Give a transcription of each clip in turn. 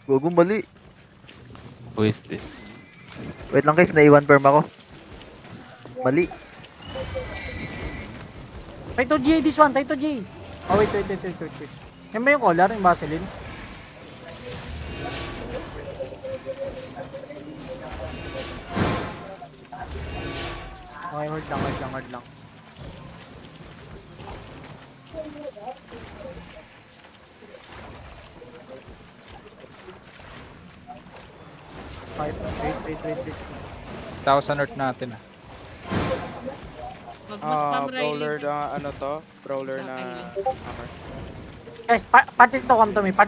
Gogo mali. Who is this? Wait lang guys, naiwan perm ako. Mali. Taito G, this one, Taito G. Oh, wait. Yan ba yung collar, yung Vaseline? Okay, hard lang. Wait. 1,000 earth natin ah. Brawler na ano to? Brawler na hammer. Guys, party to come to me. Okay.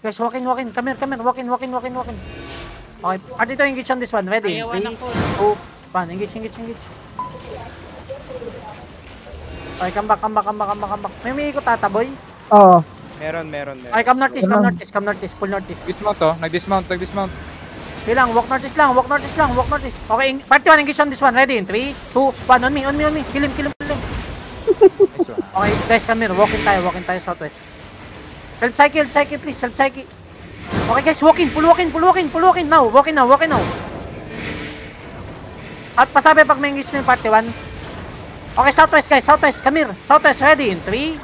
Guys, walk in. Come here. Walk in. Okay, party to engage on this one. Ready? 3, 2, 1. Engage. Okay, come back. May ikot ata, boy. Oo. Meron. Okay, come northeast. Pull northeast. Dismount oh. Nag-dismount. Bilang, walk northeast lang. Okay, party 1, engage on this one. Ready? 3, 2, 1. On me. Kill him. Nice one. Okay, guys, come here. Walk in tayo southwest. Help psyche, please. Okay, guys, walk in. Pull walk in now. Walk in now. At pasabi pag may engage na yung party 1. Okay, southwest, guys. Come here. Southwest, ready? In 3,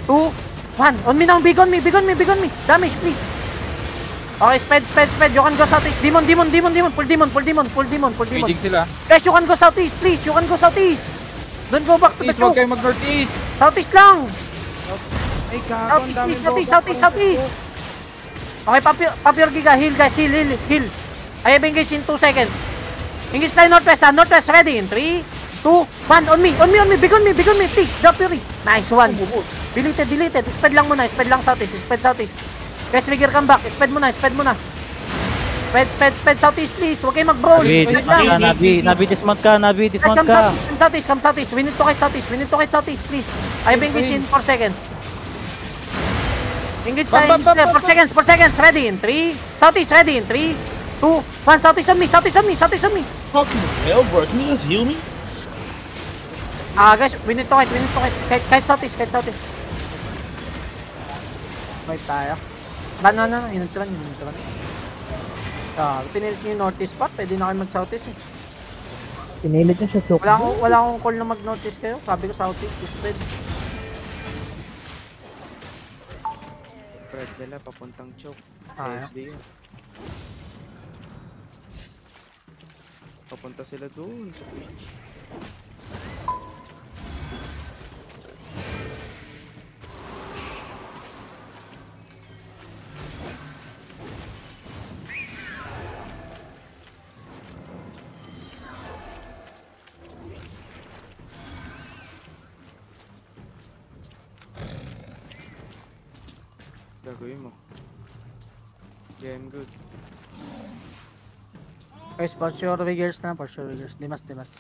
2, 1. On me now. Big on me. Damage, please. Okay, speed. You can go southeast. Demon. Pull demon. Feeding sila. Guys, you can go southeast, please. Don't go back to the East, huwag choke. kayo mag-northeast. Southeast lang. Ay gago, ang daming Southeast. Okay, pop your giga. Heal, guys. Heal. I have engaged in 2 seconds. Engage tayo northwest. Ready? In 3, 2, 1. On me. Big on me. Please, drop fury. Nice one. Deleted. Speed lang southeast. Guys, figure come back. Speed muna. Speed southeast, please. Huwag kayo mag-brawl. Nabi, dismount ka. Come southeast. We need to kite southeast, please. I have engaged in 4 seconds. Engage tayo. 4 seconds. Ready? In 3. Southeast, ready? In 3, 2, 1. Southeast on me. Fucking hell, bro. Can you just heal me? Guys, we need to kite. Kite southeast. Kite tayo. Banana, inunturan. Pinilit niyo yung northeast pa. Pwede na kayo mag-southeast eh. Pinilit niya siya, choke. Wala akong call na mag-northeast kayo. Sabi ko southeast. Spread. Spread nila papuntang choke. Deadly yun. Papunta sila doon sa beach. Gagawin mo. Yeah, I'm good. Guys, push your vigors na. Dimas.